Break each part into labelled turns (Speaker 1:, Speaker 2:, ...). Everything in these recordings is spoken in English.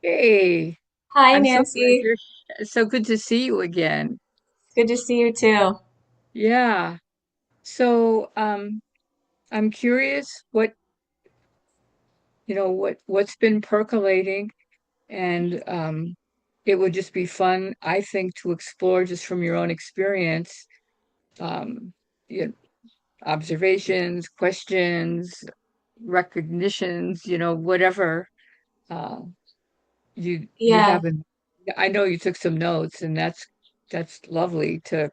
Speaker 1: Hey,
Speaker 2: Hi,
Speaker 1: I'm so glad
Speaker 2: Nancy.
Speaker 1: you're so good to see you again.
Speaker 2: Good to see you too.
Speaker 1: Yeah. So, I'm curious what's been percolating and it would just be fun, I think, to explore just from your own experience, um, you observations, questions, recognitions, whatever uh you
Speaker 2: Yeah,
Speaker 1: haven't. I know you took some notes and that's lovely to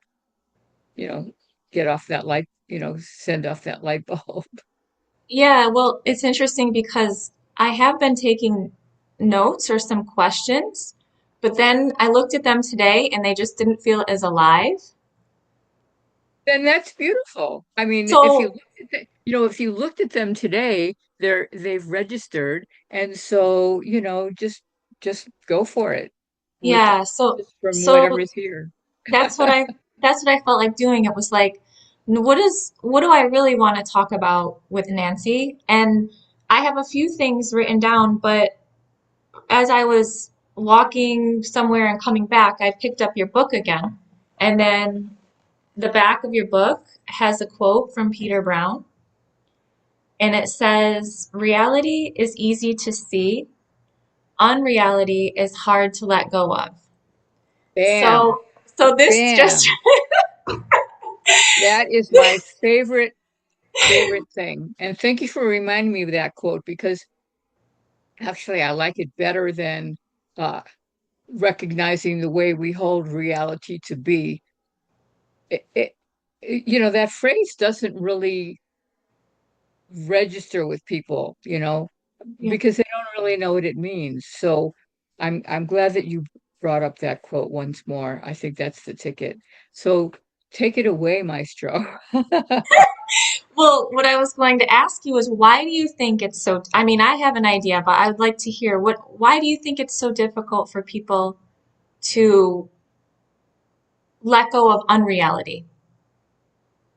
Speaker 1: you know, get off that light, send off that light bulb.
Speaker 2: yeah. Well, it's interesting because I have been taking notes or some questions, but then I looked at them today and they just didn't feel as alive.
Speaker 1: Then that's beautiful. I mean, if you
Speaker 2: So,
Speaker 1: looked at if you looked at them today, they've registered, and so, just go for it with
Speaker 2: yeah, so
Speaker 1: just from
Speaker 2: so
Speaker 1: whatever's here.
Speaker 2: that's what I that's what I felt like doing. It was like, what do I really want to talk about with Nancy? And I have a few things written down, but as I was walking somewhere and coming back, I picked up your book again. And then the back of your book has a quote from Peter Brown, and it says, "Reality is easy to see, unreality is hard to let go of."
Speaker 1: Bam,
Speaker 2: So this just,
Speaker 1: bam. That is my favorite thing. And thank you for reminding me of that quote because actually I like it better than uh recognizing the way we hold reality to be. That phrase doesn't really register with people,
Speaker 2: yeah.
Speaker 1: because they don't really know what it means. So I'm glad that you brought up that quote once more. I think that's the ticket. So take it away, Maestro.
Speaker 2: Well, what I was going to ask you is why do you think it's so, I mean, I have an idea, but I would like to hear why do you think it's so difficult for people to let go of unreality?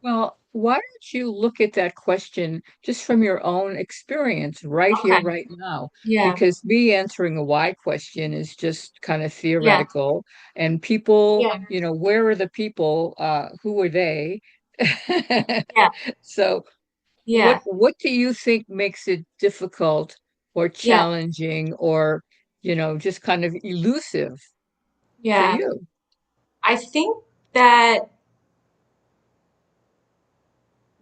Speaker 1: Well, why don't you look at that question just from your own experience right here,
Speaker 2: Okay.
Speaker 1: right now?
Speaker 2: Yeah.
Speaker 1: Because me answering a why question is just kind of
Speaker 2: Yeah.
Speaker 1: theoretical. And people,
Speaker 2: Yeah.
Speaker 1: where are the people? Who are they?
Speaker 2: Yeah.
Speaker 1: So
Speaker 2: Yeah.
Speaker 1: what do you think makes it difficult or
Speaker 2: Yeah.
Speaker 1: challenging or, just kind of elusive for
Speaker 2: Yeah.
Speaker 1: you?
Speaker 2: I think that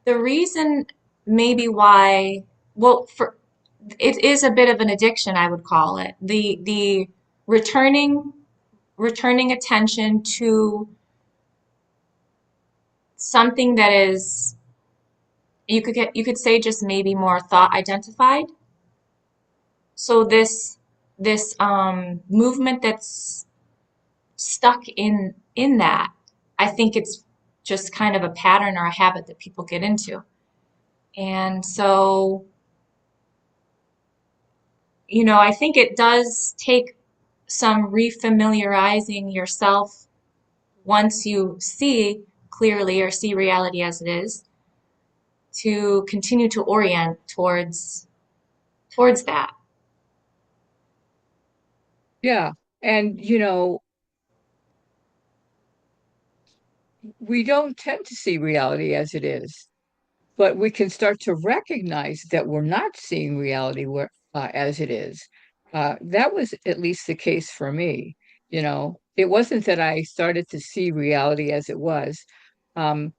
Speaker 2: the reason maybe why, well, for it is a bit of an addiction, I would call it. The returning returning attention to something that is, you could say, just maybe more thought identified. So this movement that's stuck in that, I think it's just kind of a pattern or a habit that people get into. And so, I think it does take some refamiliarizing yourself once you see clearly or see reality as it is to continue to orient towards that.
Speaker 1: Yeah. And, we don't tend to see reality as it is, but we can start to recognize that we're not seeing reality as it is. That was at least the case for me. It wasn't that I started to see reality as it was. Um,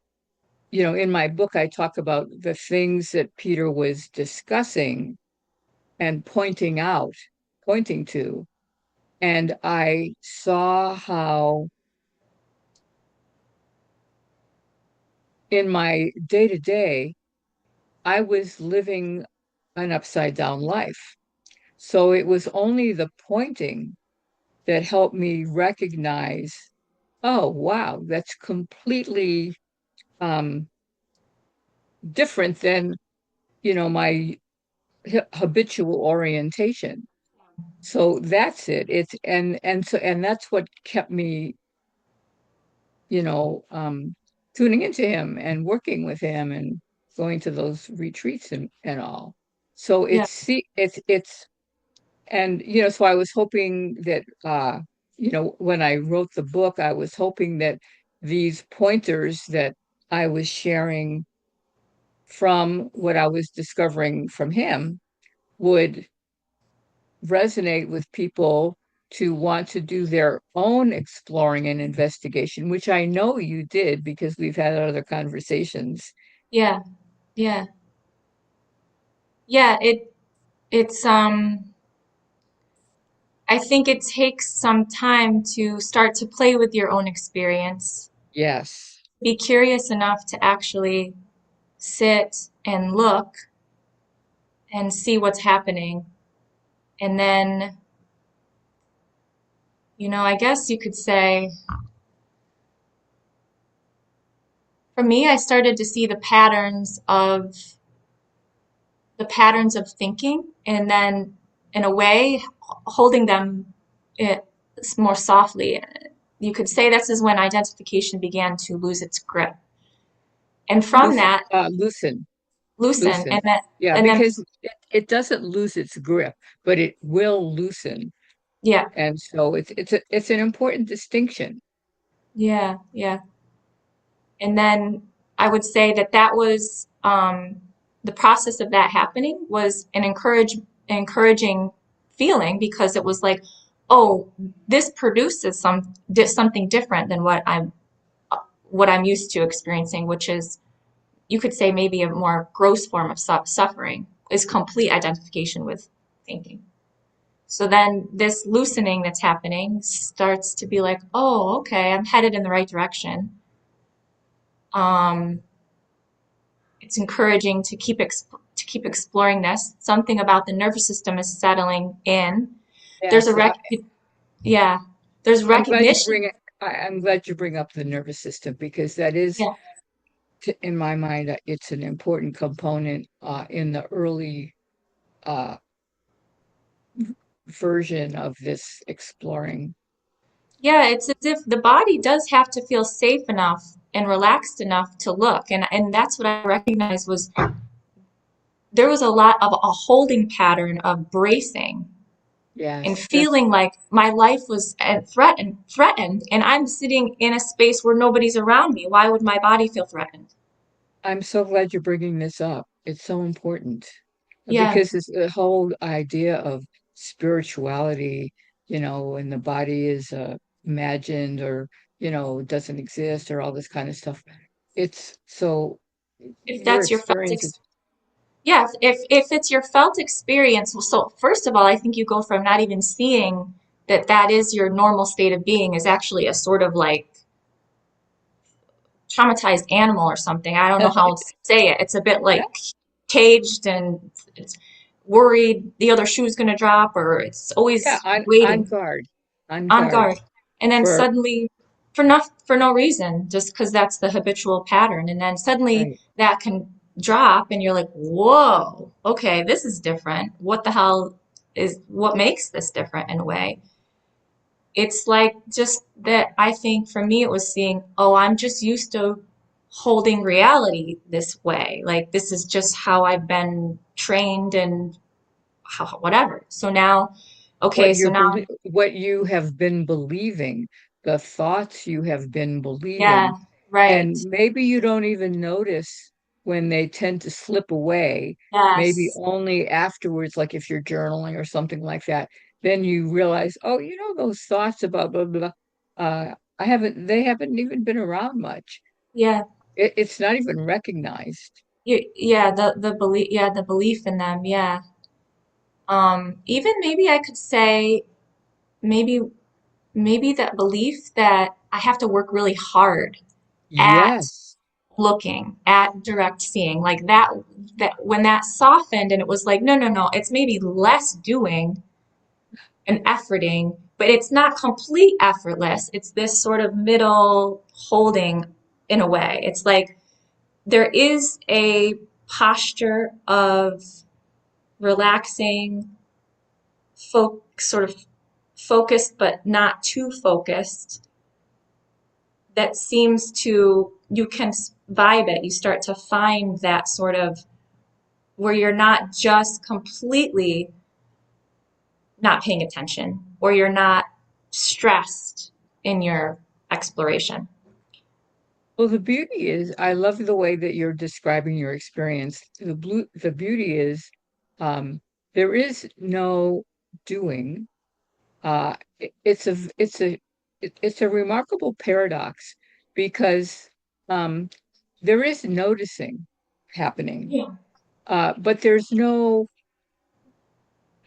Speaker 1: in my book, I talk about the things that Peter was discussing and pointing to. And I saw how in my day to day, I was living an upside down life. So it was only the pointing that helped me recognize, oh, wow, that's completely um, different than, my habitual orientation. So that's it. And that's what kept me, you know, um, tuning into him and working with him and going to those retreats and all. So
Speaker 2: Yeah.
Speaker 1: it's And, you know, so I was hoping that, you know, when I wrote the book, I was hoping that these pointers that I was sharing from what I was discovering from him would resonate with people to want to do their own exploring and investigation, which I know you did because we've had other conversations.
Speaker 2: Yeah, yeah, yeah. It's I think it takes some time to start to play with your own experience.
Speaker 1: Yes.
Speaker 2: Be curious enough to actually sit and look and see what's happening. And then, I guess you could say, for me, I started to see the patterns of thinking, and then, in a way, holding them it, more softly. You could say this is when identification began to lose its grip. And from
Speaker 1: Loosen,
Speaker 2: that,
Speaker 1: loosen,
Speaker 2: loosen,
Speaker 1: loosen.
Speaker 2: and then,
Speaker 1: Yeah,
Speaker 2: and then,
Speaker 1: because it doesn't lose its grip, but it will loosen.
Speaker 2: yeah,
Speaker 1: And so it's an important distinction.
Speaker 2: yeah, yeah. And then I would say that was the process of that happening was an encouraging feeling, because it was like, oh, this produces something different than what I'm used to experiencing, which is, you could say, maybe a more gross form of suffering, is complete identification with thinking. So then this loosening that's happening starts to be like, oh, okay, I'm headed in the right direction. Um, it's encouraging to keep exploring this. Something about the nervous system is settling in. There's a
Speaker 1: Yes,
Speaker 2: yeah, there's
Speaker 1: I'm glad you bring
Speaker 2: recognition.
Speaker 1: it. I'm glad you bring up the nervous system because that is,
Speaker 2: Yeah,
Speaker 1: in my mind, it's an important component in the early uh, version of this exploring.
Speaker 2: yeah, it's as if the body does have to feel safe enough and relaxed enough to look, and that's what I recognized was there was a lot of a holding pattern of bracing and
Speaker 1: Yes, that's.
Speaker 2: feeling like my life was threatened, and I'm sitting in a space where nobody's around me. Why would my body feel threatened?
Speaker 1: I'm so glad you're bringing this up. It's so important
Speaker 2: Yeah,
Speaker 1: because it's the whole idea of spirituality, you know, and the body is imagined or, you know, doesn't exist or all this kind of stuff. It's so
Speaker 2: if
Speaker 1: your
Speaker 2: that's your felt
Speaker 1: experience is,
Speaker 2: yeah, if it's your felt experience, well, so first of all, I think you go from not even seeing that is your normal state of being, is actually a sort of like traumatized animal or something. I don't know how else to say it. It's a bit
Speaker 1: yeah,
Speaker 2: like caged, and it's worried the other shoe's going to drop, or it's
Speaker 1: yeah,
Speaker 2: always
Speaker 1: on
Speaker 2: waiting,
Speaker 1: guard, on
Speaker 2: on
Speaker 1: guard
Speaker 2: guard. And then
Speaker 1: for,
Speaker 2: suddenly, for no reason, just because that's the habitual pattern, and then suddenly
Speaker 1: right.
Speaker 2: that can drop, and you're like, whoa, okay, this is different. What the hell is what makes this different in a way? It's like, just that, I think for me it was seeing, oh, I'm just used to holding reality this way. Like, this is just how I've been trained, and whatever. So now, okay, so now,
Speaker 1: What you have been believing, the thoughts you have been
Speaker 2: yeah,
Speaker 1: believing,
Speaker 2: right.
Speaker 1: and maybe you don't even notice when they tend to slip away, maybe
Speaker 2: Yes.
Speaker 1: only afterwards, like if you're journaling or something like that, then you realize, oh, you know, those thoughts about blah, blah, blah, they haven't even been around much.
Speaker 2: Yeah.
Speaker 1: It's not even recognized.
Speaker 2: Yeah, the belief in them, yeah. Even maybe I could say, maybe maybe that belief that I have to work really hard at
Speaker 1: Yes.
Speaker 2: looking, at direct seeing, like that when that softened, and it was like, no, no, no, it's maybe less doing and efforting, but it's not complete effortless. It's this sort of middle holding, in a way. It's like there is a posture of relaxing, sort of focused but not too focused, that seems to, you can vibe it. You start to find that sort of, where you're not just completely not paying attention or you're not stressed in your exploration.
Speaker 1: Well, the beauty is, I love the way that you're describing your experience. The beauty is, um, there is no doing. It's a remarkable paradox because um, there is noticing happening,
Speaker 2: Yeah.
Speaker 1: but there's no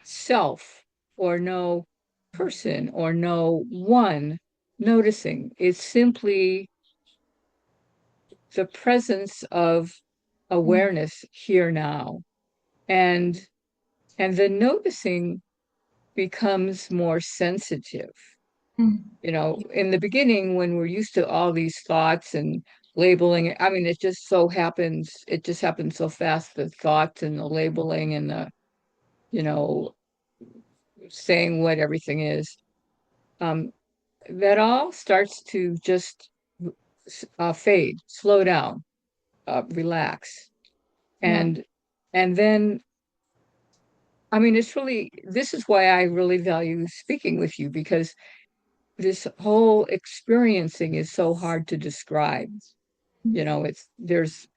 Speaker 1: self or no person or no one noticing. It's simply the presence of awareness here now. And and the noticing becomes more sensitive.
Speaker 2: Mm.
Speaker 1: You know, in the beginning, when we're used to all these thoughts and labeling it, I mean, it just happens so fast, the thoughts and the labeling and the, you know, saying what everything is. Um, that all starts to just fade, slow down, relax.
Speaker 2: Yeah.
Speaker 1: And and then I mean, this is why I really value speaking with you because this whole experiencing is so hard to describe. You know, there's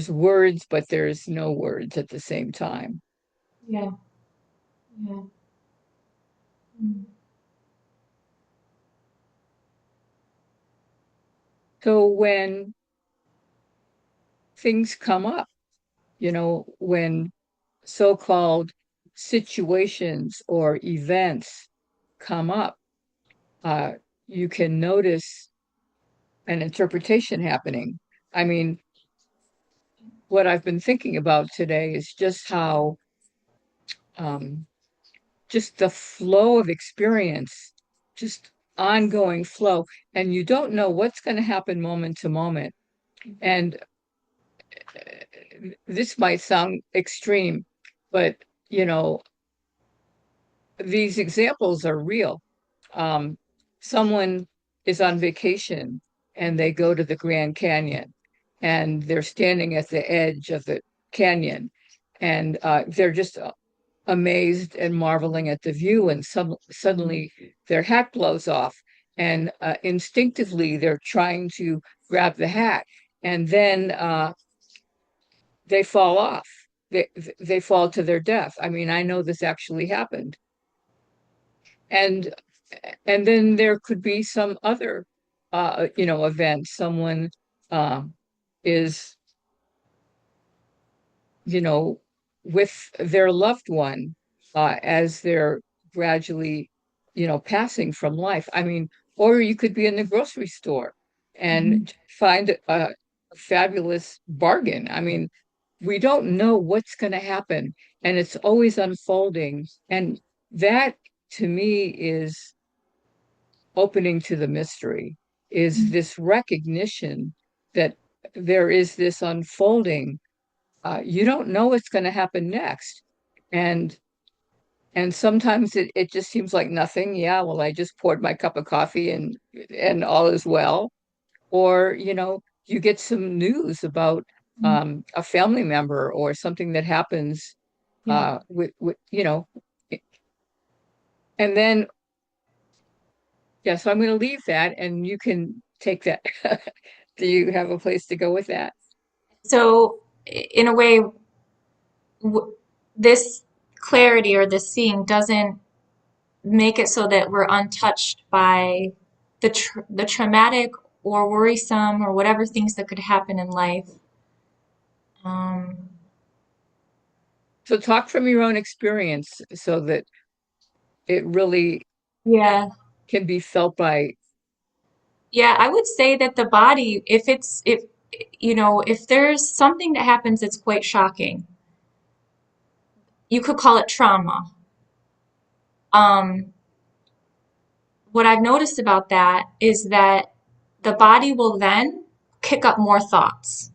Speaker 1: words, but there's no words at the same time.
Speaker 2: Yeah. Yeah. Mm.
Speaker 1: So when things come up, you know, when so-called situations or events come up, uh, you can notice an interpretation happening. I mean, what I've been thinking about today is um, just the flow of experience, just ongoing flow, and you don't know what's going to happen moment to moment. And this might sound extreme, but you know, these examples are real. Um, Someone is on vacation and they go to the Grand Canyon and they're standing at the edge of the canyon and they're just amazed and marveling at the view. And suddenly their hat blows off and instinctively they're trying to grab the hat. And then they fall off. They fall to their death. I mean, I know this actually happened. And and then there could be some other you know, event. Someone uh, is, you know, with their loved one as they're gradually, you know, passing from life. I mean, or you could be in the grocery store
Speaker 2: Mhm.
Speaker 1: and find a fabulous bargain. I mean, we don't know what's going to happen, and it's always unfolding. And that to me is opening to the mystery, is this recognition that there is this unfolding. You don't know what's going to happen next. And and sometimes it just seems like nothing. Yeah, well, I just poured my cup of coffee and all is well. Or, you know, you get some news about a family member or something that happens
Speaker 2: Yeah.
Speaker 1: with you know, and then yeah, so I'm going to leave that and you can take that. Do you have a place to go with that?
Speaker 2: So, in a way, w this clarity or this seeing doesn't make it so that we're untouched by the traumatic or worrisome or whatever things that could happen in life. Um,
Speaker 1: So talk from your own experience so that it really
Speaker 2: yeah,
Speaker 1: can be felt by.
Speaker 2: yeah, I would say that the body, if you know, if there's something that happens that's quite shocking, you could call it trauma. Um, what I've noticed about that is that the body will then kick up more thoughts.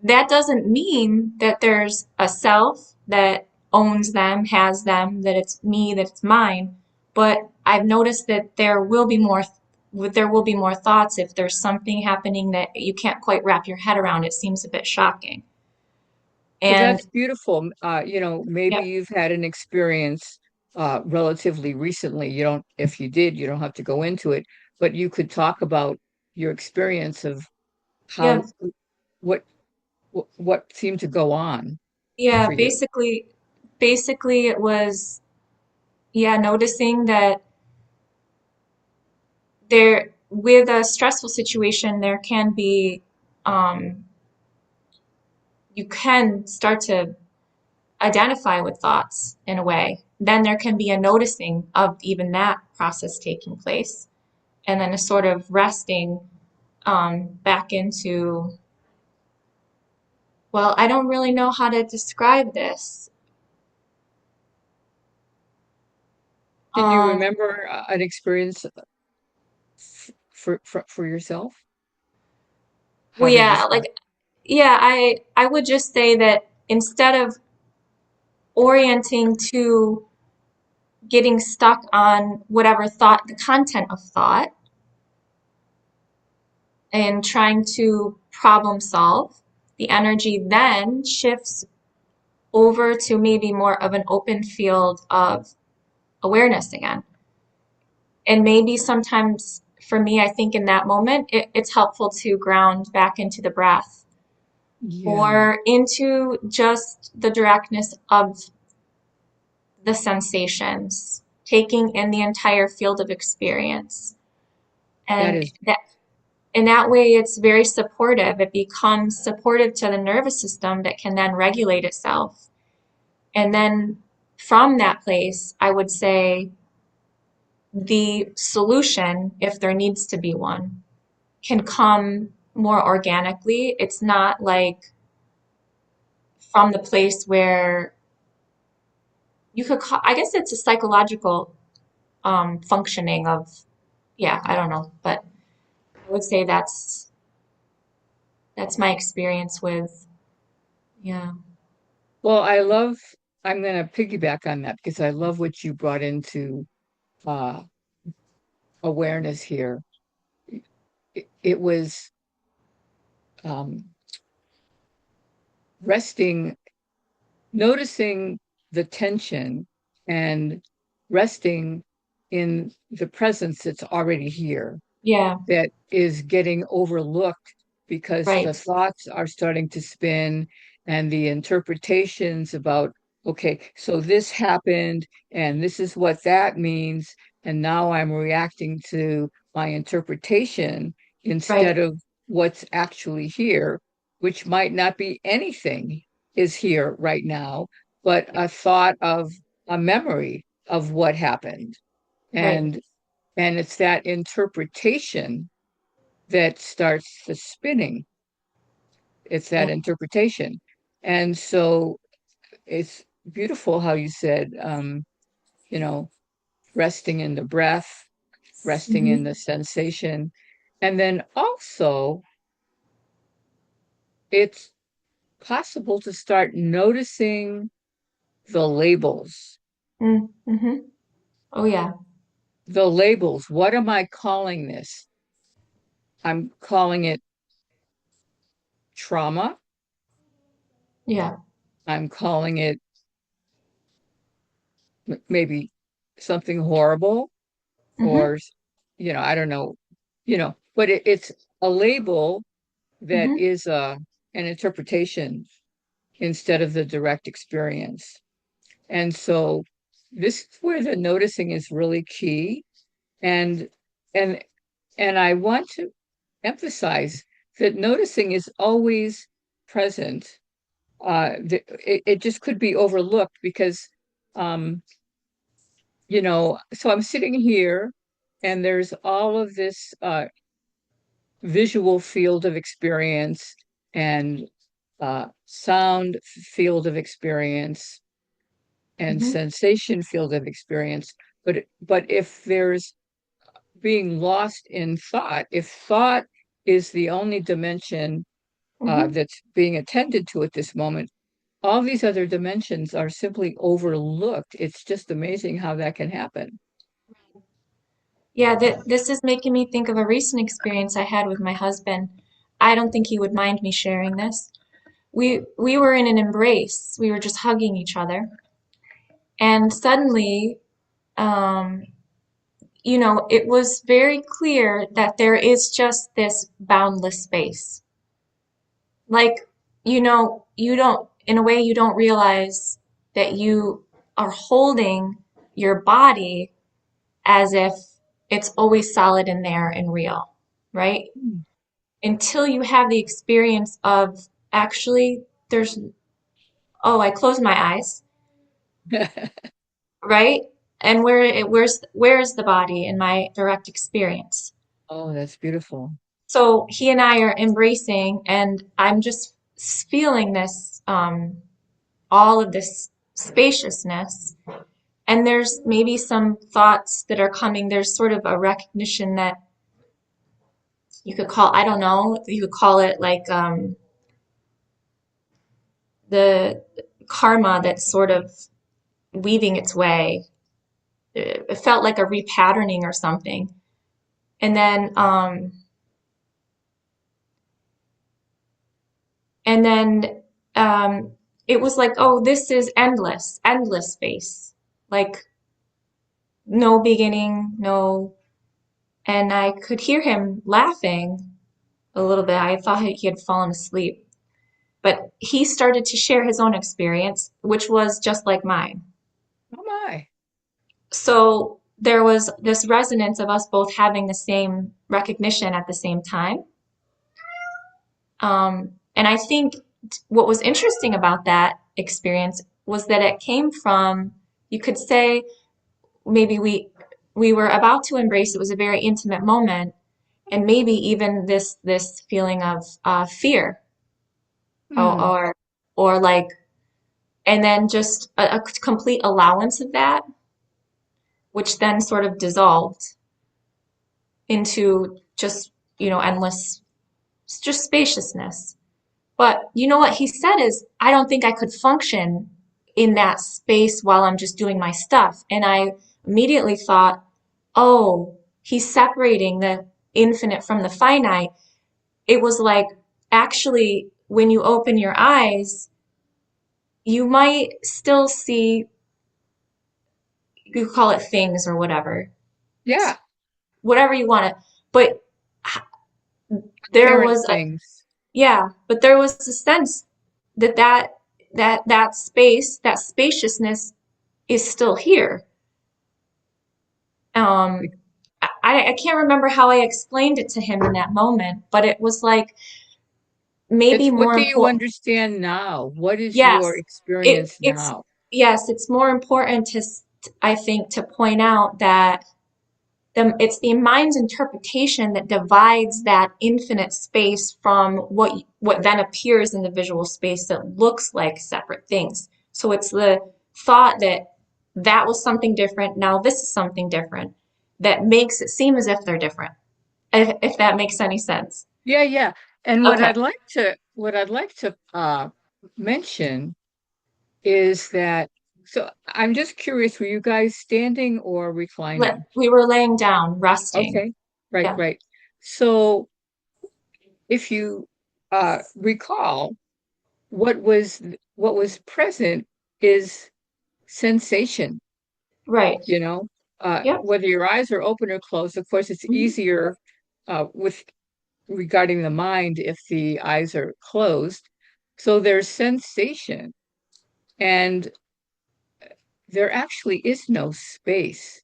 Speaker 2: That doesn't mean that there's a self that owns them, has them, that it's me, that it's mine. But I've noticed that there will be more thoughts if there's something happening that you can't quite wrap your head around. It seems a bit shocking.
Speaker 1: So
Speaker 2: And
Speaker 1: that's beautiful. You know, maybe
Speaker 2: yeah,
Speaker 1: you've had an experience relatively recently. You don't, if you did, you don't have to go into it, but you could talk about your experience of
Speaker 2: Yeah.
Speaker 1: how what what seemed to go on
Speaker 2: Yeah,
Speaker 1: for you.
Speaker 2: basically it was, yeah, noticing that there, with a stressful situation, there can be, um, you can start to identify with thoughts in a way. Then there can be a noticing of even that process taking place, and then a sort of resting back into, well, I don't really know how to describe this.
Speaker 1: Can you
Speaker 2: Um,
Speaker 1: remember an experience for yourself?
Speaker 2: well,
Speaker 1: How to
Speaker 2: yeah,
Speaker 1: describe?
Speaker 2: like, yeah, I would just say that instead of orienting to getting stuck on whatever thought, the content of thought, and trying to problem solve, the energy then shifts over to maybe more of an open field of awareness again. And maybe sometimes for me, I think in that moment, it's helpful to ground back into the breath
Speaker 1: Yeah,
Speaker 2: or into just the directness of the sensations, taking in the entire field of experience.
Speaker 1: that
Speaker 2: And
Speaker 1: is,
Speaker 2: that in that way, it's very supportive. It becomes supportive to the nervous system that can then regulate itself. And then from that place, I would say the solution, if there needs to be one, can come more organically. It's not like from the place where you could call, I guess it's a psychological functioning of, yeah, I don't know, but I would say that's my experience with, yeah.
Speaker 1: well, I'm going to piggyback on that because I love what you brought into uh, awareness here. It was um, resting, noticing the tension and resting in the presence that's already here,
Speaker 2: Yeah,
Speaker 1: that is getting overlooked because the
Speaker 2: right,
Speaker 1: thoughts are starting to spin and the interpretations about, okay, so this happened and this is what that means. And now I'm reacting to my interpretation
Speaker 2: right,
Speaker 1: instead of what's actually here, which might not be anything is here right now, but a thought of a memory of what happened.
Speaker 2: right,
Speaker 1: And it's that interpretation that starts the spinning. It's that
Speaker 2: right,
Speaker 1: interpretation. And so it's beautiful how you said, you know, resting in the breath, resting in
Speaker 2: hmm,
Speaker 1: the sensation. And then also, it's possible to start noticing the labels.
Speaker 2: mm-hmm. Oh yeah,
Speaker 1: The labels. What am I calling this? I'm calling it trauma.
Speaker 2: yeah,
Speaker 1: I'm calling it maybe something horrible
Speaker 2: mm-hmm,
Speaker 1: or I don't know, but it's a label that
Speaker 2: mm-hmm.
Speaker 1: is an interpretation instead of the direct experience. And so this is where the noticing is really key. And and I want to emphasize that noticing is always present. It just could be overlooked because um, so I'm sitting here and there's all of this visual field of experience and sound field of experience and
Speaker 2: Mm-hmm.
Speaker 1: sensation field of experience. But if there's being lost in thought, if thought is the only dimension
Speaker 2: Mm-hmm.
Speaker 1: that's being attended to at this moment, all these other dimensions are simply overlooked. It's just amazing how that can happen.
Speaker 2: Yeah, this is making me think of a recent experience I had with my husband. I don't think he would mind me sharing this. We were in an embrace. We were just hugging each other. And suddenly, um, it was very clear that there is just this boundless space. Like, you don't, in a way, you don't realize that you are holding your body as if it's always solid in there and real, right?
Speaker 1: Hmm.
Speaker 2: Until you have the experience of actually, oh, I closed my eyes, right? And where's the body in my direct experience?
Speaker 1: Oh, that's beautiful.
Speaker 2: So he and I are embracing, and I'm just feeling this, all of this spaciousness. And there's maybe some thoughts that are coming. There's sort of a recognition that you could call, I don't know, you could call it like the karma that's sort of weaving its way. It felt like a repatterning or something. And then, and then it was like, oh, this is endless, endless space. Like no beginning, no. And I could hear him laughing a little bit. I thought he had fallen asleep. But he started to share his own experience, which was just like mine.
Speaker 1: Oh my.
Speaker 2: So there was this resonance of us both having the same recognition at the same time. And I think what was interesting about that experience was that it came from, you could say, maybe we were about to embrace. It was a very intimate moment, and maybe even this feeling of fear, or
Speaker 1: Hmm.
Speaker 2: or, or like, and then just a complete allowance of that, which then sort of dissolved into just endless, just spaciousness. But you know what he said is, I don't think I could function in that space while I'm just doing my stuff. And I immediately thought, oh, he's separating the infinite from the finite. It was like, actually, when you open your eyes, you might still see, you call it things or
Speaker 1: Yeah,
Speaker 2: whatever you want to, but there
Speaker 1: apparent
Speaker 2: was a,
Speaker 1: things.
Speaker 2: yeah, but there was a sense that that space, that spaciousness is still here. Um, I can't remember how I explained it to him in that moment, but it was like
Speaker 1: It's
Speaker 2: maybe
Speaker 1: what
Speaker 2: more
Speaker 1: do you
Speaker 2: important.
Speaker 1: understand now? What is your
Speaker 2: Yes,
Speaker 1: experience
Speaker 2: it's
Speaker 1: now?
Speaker 2: yes, it's more important to, I think, to point out that it's the mind's interpretation that divides that infinite space from what then appears in the visual space that looks like separate things. So it's the thought that that was something different, now this is something different, that makes it seem as if they're different. If that makes any sense.
Speaker 1: Yeah, yeah. And
Speaker 2: Okay.
Speaker 1: what I'd like to mention is that so I'm just curious, were you guys standing or reclining?
Speaker 2: We were laying down, resting.
Speaker 1: Okay. Right,
Speaker 2: Yeah.
Speaker 1: right. So if you recall, what was present is sensation,
Speaker 2: Right.
Speaker 1: you know,
Speaker 2: Yep.
Speaker 1: whether your eyes are open or closed. Of course, it's
Speaker 2: Mhm.
Speaker 1: easier with regarding the mind if the eyes are closed. So there's sensation, and there actually is no space.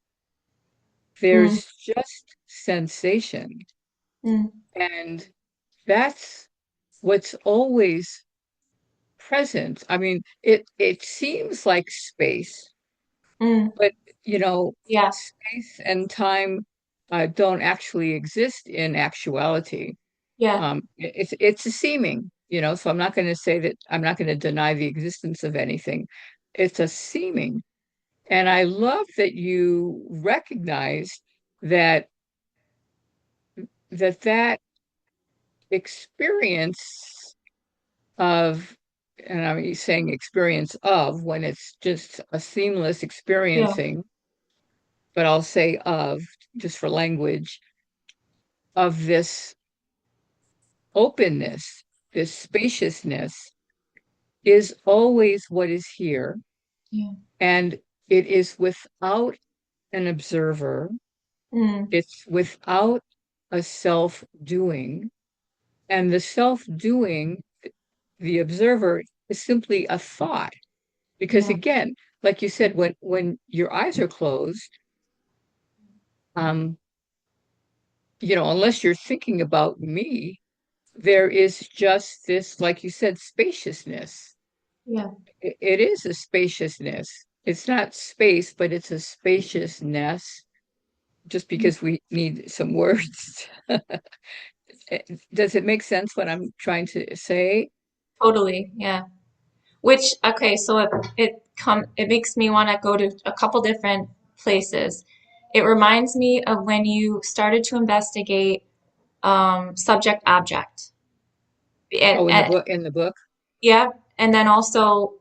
Speaker 2: Mm,
Speaker 1: There's just sensation.
Speaker 2: mm,
Speaker 1: And that's what's always present. I mean, it seems like space,
Speaker 2: mm.
Speaker 1: but
Speaker 2: Yeah.
Speaker 1: space and time don't actually exist in actuality.
Speaker 2: Yeah.
Speaker 1: It's a seeming, so I'm not going to say that I'm not going to deny the existence of anything. It's a seeming. And I love that you recognize that that experience of, and I'm saying experience of when it's just a seamless
Speaker 2: Yeah.
Speaker 1: experiencing, but I'll say of just for language, of this openness, this spaciousness is always what is here.
Speaker 2: Yeah.
Speaker 1: And it is without an observer.
Speaker 2: Mm,
Speaker 1: It's without a self-doing. And the self-doing, the observer, is simply a thought. Because
Speaker 2: yeah,
Speaker 1: again, like you said, when your eyes are closed, um, unless you're thinking about me, there is just this, like you said, spaciousness.
Speaker 2: yeah,
Speaker 1: It is a spaciousness. It's not space, but it's a spaciousness, just
Speaker 2: yeah,
Speaker 1: because we need some words. Does it make sense what I'm trying to say?
Speaker 2: totally. Yeah. Which, okay, so it makes me want to go to a couple different places. It reminds me of when you started to investigate subject object.
Speaker 1: Oh, in the
Speaker 2: And
Speaker 1: book, in the book?
Speaker 2: yeah, and then also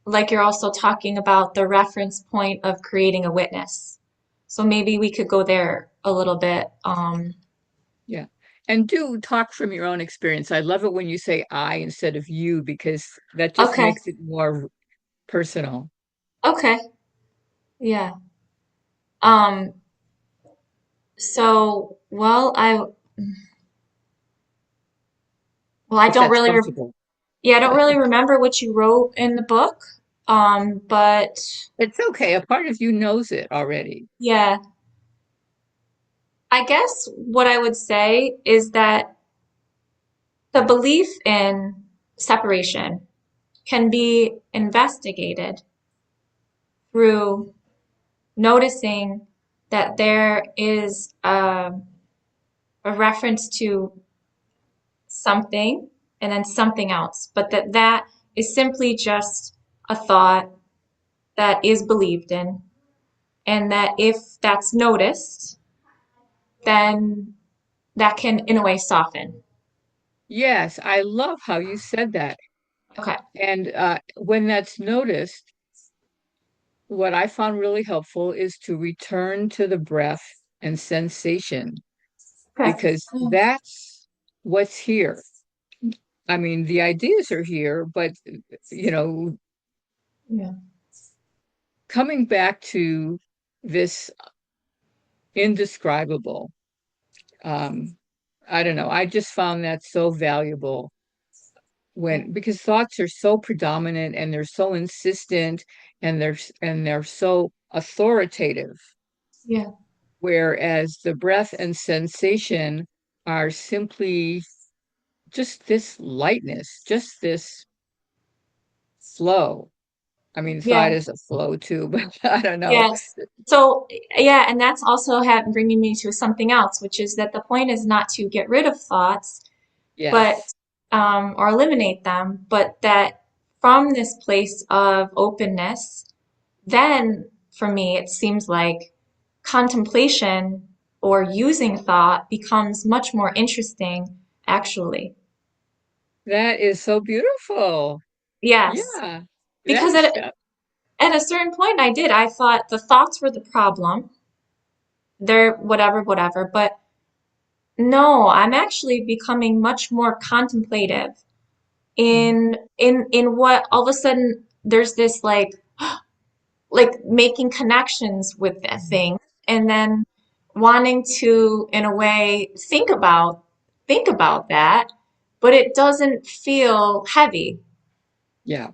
Speaker 2: like you're also talking about the reference point of creating a witness. So maybe we could go there a little bit.
Speaker 1: Yeah. And do talk from your own experience. I love it when you say I instead of you, because that just
Speaker 2: Okay,
Speaker 1: makes it more personal.
Speaker 2: okay, yeah. Um, so I
Speaker 1: If
Speaker 2: don't
Speaker 1: that's
Speaker 2: really
Speaker 1: possible.
Speaker 2: yeah, I don't really remember what you wrote in the book. But
Speaker 1: It's okay. A part of you knows it already.
Speaker 2: yeah, I guess what I would say is that the belief in separation can be investigated through noticing that there is a reference to something and then something else, but that is simply just a thought that is believed in, and that if that's noticed, then that can, in a way, soften.
Speaker 1: Yes, I love how you said that.
Speaker 2: Okay.
Speaker 1: And when that's noticed, what I found really helpful is to return to the breath and sensation,
Speaker 2: Okay.
Speaker 1: because that's what's here. I mean, the ideas are here, but you know,
Speaker 2: Yeah.
Speaker 1: coming back to this indescribable, um, I don't know, I just found that so valuable
Speaker 2: Yeah.
Speaker 1: because thoughts are so predominant and they're so insistent and they're so authoritative,
Speaker 2: Yeah.
Speaker 1: whereas the breath and sensation are simply just this lightness, just this flow. I mean, thought
Speaker 2: Yeah.
Speaker 1: is a flow too, but I don't know.
Speaker 2: Yes. So, yeah, and that's also bringing me to something else, which is that the point is not to get rid of thoughts, but
Speaker 1: Yes,
Speaker 2: or eliminate them, but that from this place of openness, then for me, it seems like contemplation or using thought becomes much more interesting, actually.
Speaker 1: that is so beautiful.
Speaker 2: Yes,
Speaker 1: Yeah, that
Speaker 2: because
Speaker 1: is,
Speaker 2: at a certain point, I thought the thoughts were the problem. They're whatever, whatever. But no, I'm actually becoming much more contemplative in what all of a sudden there's this like making connections with that thing and then wanting to in a way think about that, but it doesn't feel heavy.
Speaker 1: yeah.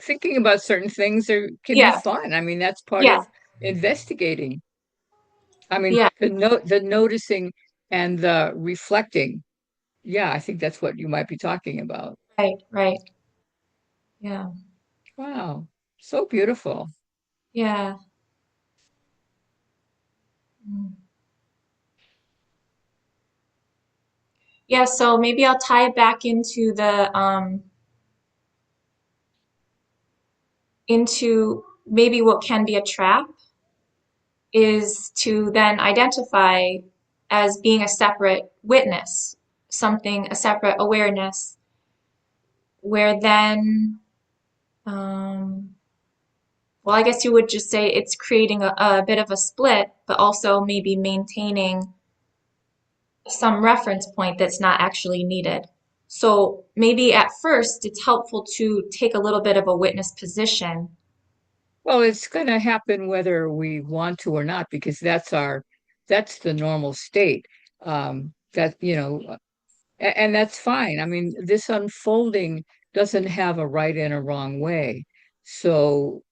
Speaker 1: Thinking about certain things can be
Speaker 2: Yeah,
Speaker 1: fun. I mean, that's part
Speaker 2: yeah,
Speaker 1: of investigating. I mean,
Speaker 2: yeah,
Speaker 1: the noticing and the reflecting. Yeah, I think that's what you might be talking about.
Speaker 2: right, right. Yeah,
Speaker 1: Wow, so beautiful.
Speaker 2: yeah. Mm. Yeah, so maybe I'll tie it back into the into maybe what can be a trap is to then identify as being a separate witness, something, a separate awareness, where then, um, well, I guess you would just say it's creating a bit of a split, but also maybe maintaining some reference point that's not actually needed. So maybe at first it's helpful to take a little bit of a witness position
Speaker 1: Well, it's going to happen whether we want to or not, because that's the normal state. That, and that's fine. I mean, this unfolding doesn't have a right and a wrong way. So,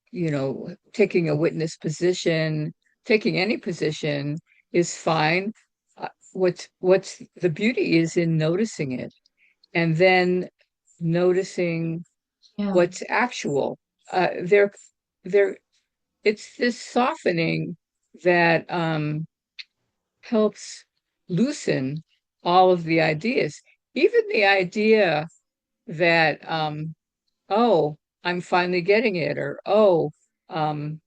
Speaker 1: taking a witness position, taking any position is fine. What's the beauty is in noticing it and then noticing
Speaker 2: Yeah.
Speaker 1: what's actual. There, it's this softening that helps loosen all of the ideas, even the idea that oh, I'm finally getting it, or oh, um,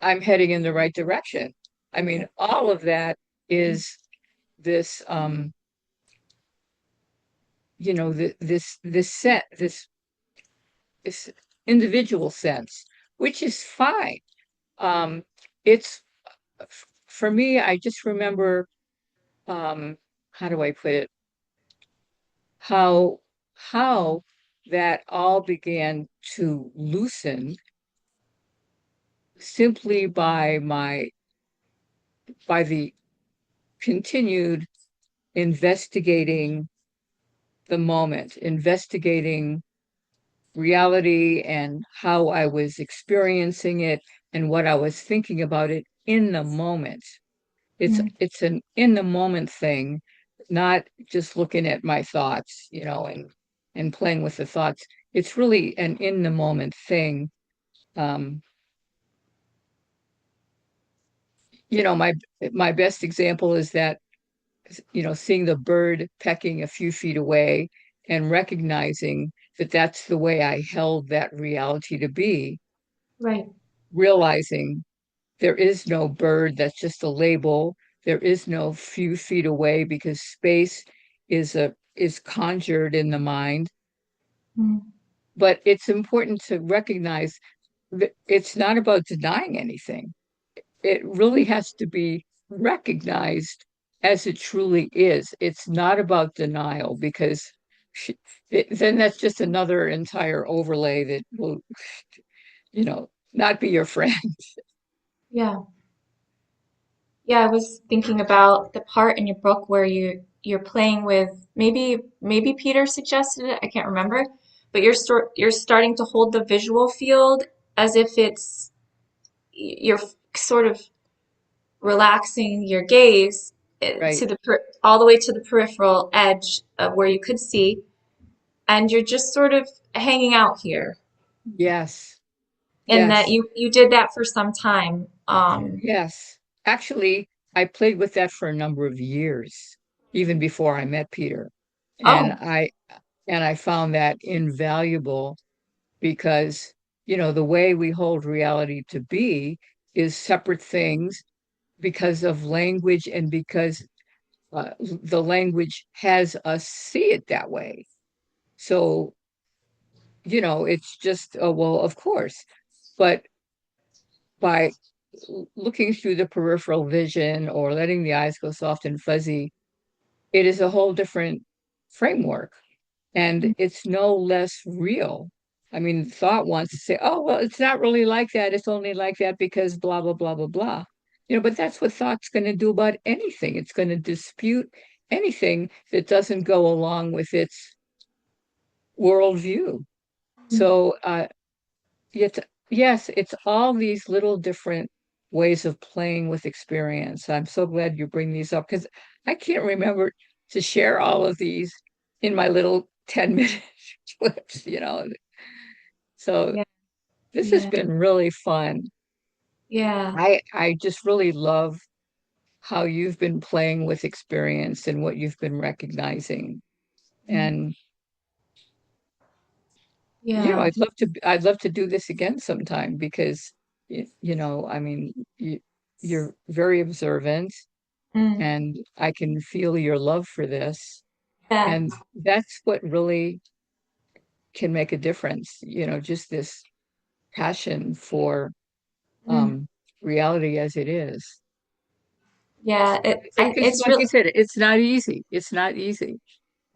Speaker 1: I'm heading in the right direction. I mean, all of that is this this set this individual sense, which is fine. Um, it's for me, I just remember how do I put it? How how that all began to loosen simply by the continued investigating the moment, investigating reality and how I was experiencing it and what I was thinking about it in the moment.
Speaker 2: Mm.
Speaker 1: It's an in the moment thing, not just looking at my thoughts, and playing with the thoughts. It's really an in the moment thing. Um, my best example is that, seeing the bird pecking a few feet away and recognizing that that's the way I held that reality to be,
Speaker 2: Right.
Speaker 1: realizing there is no bird, that's just a label. There is no few feet away because space is conjured in the mind.
Speaker 2: Mm.
Speaker 1: But it's important to recognize that it's not about denying anything. It really has to be recognized as it truly is. It's not about denial because then that's just another entire overlay that will, not be your friend.
Speaker 2: Yeah. Yeah, I was thinking about the part in your book where you're playing with maybe Peter suggested it, I can't remember, but you're starting to hold the visual field as if you're sort of relaxing your gaze
Speaker 1: Right.
Speaker 2: all the way to the peripheral edge of where you could see, and you're just sort of hanging out here.
Speaker 1: Yes.
Speaker 2: And that
Speaker 1: Yes.
Speaker 2: you did that for some time.
Speaker 1: Yes. Actually, I played with that for a number of years, even before I met Peter. And
Speaker 2: Oh,
Speaker 1: I found that invaluable because, the way we hold reality to be is separate things because of language and because the language has us see it that way. So, it's just, oh, well, of course. But by looking through the peripheral vision or letting the eyes go soft and fuzzy, it is a whole different framework and it's no less real. I mean, thought wants to say, oh, well, it's not really like that. It's only like that because blah, blah, blah, blah, blah. But that's what thought's going to do about anything. It's going to dispute anything that doesn't go along with its worldview. So, Yet, yes, it's all these little different ways of playing with experience. I'm so glad you bring these up because I can't remember to share all of these in my little 10-minute clips. So
Speaker 2: yeah,
Speaker 1: this has
Speaker 2: yeah,
Speaker 1: been really fun.
Speaker 2: yeah.
Speaker 1: I just really love how you've been playing with experience and what you've been recognizing.
Speaker 2: Mm.
Speaker 1: And
Speaker 2: Yeah.
Speaker 1: I'd love to do this again sometime because I mean, you're very observant
Speaker 2: Mm.
Speaker 1: and I can feel your love for this.
Speaker 2: Yeah.
Speaker 1: And that's what really can make a difference, just this passion for
Speaker 2: Mm.
Speaker 1: um, reality as it is.
Speaker 2: Yeah.
Speaker 1: Because,
Speaker 2: It's
Speaker 1: like
Speaker 2: real.
Speaker 1: you said, it's not easy. It's not easy.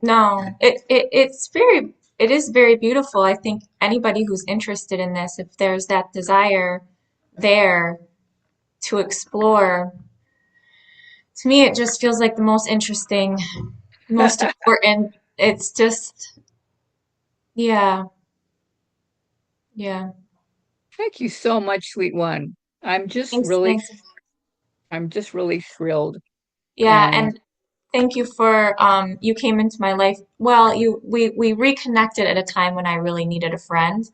Speaker 2: No, it's very. it is very beautiful. I think anybody who's interested in this, if there's that desire there to explore, to me, it just feels like the most interesting, most important. It's just, yeah, yeah.
Speaker 1: Thank you so much, sweet one. I'm just
Speaker 2: Thanks,
Speaker 1: really,
Speaker 2: Nancy.
Speaker 1: I'm just really thrilled.
Speaker 2: Yeah,
Speaker 1: And
Speaker 2: and thank you for you came into my life. Well, we reconnected at a time when I really needed a friend,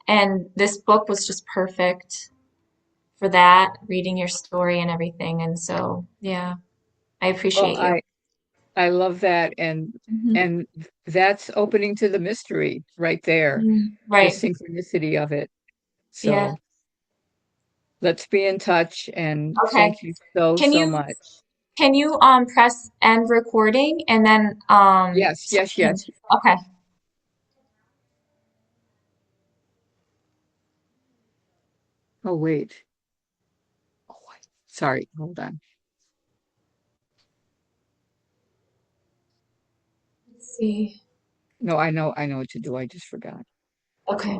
Speaker 2: and this book was just perfect for that, reading your story and everything. And so, yeah, I
Speaker 1: well,
Speaker 2: appreciate you.
Speaker 1: I love that.
Speaker 2: Hmm.
Speaker 1: And that's opening to the mystery right there, the
Speaker 2: Right.
Speaker 1: synchronicity of it.
Speaker 2: Yeah.
Speaker 1: So let's be in touch and
Speaker 2: Okay.
Speaker 1: thank you so,
Speaker 2: Can
Speaker 1: so
Speaker 2: you
Speaker 1: much.
Speaker 2: press end recording and then
Speaker 1: Yes,
Speaker 2: so
Speaker 1: yes,
Speaker 2: we can
Speaker 1: yes.
Speaker 2: okay.
Speaker 1: Oh, wait. Oh, sorry. Hold on.
Speaker 2: Let's see.
Speaker 1: No, I know what to do. I just forgot.
Speaker 2: Okay.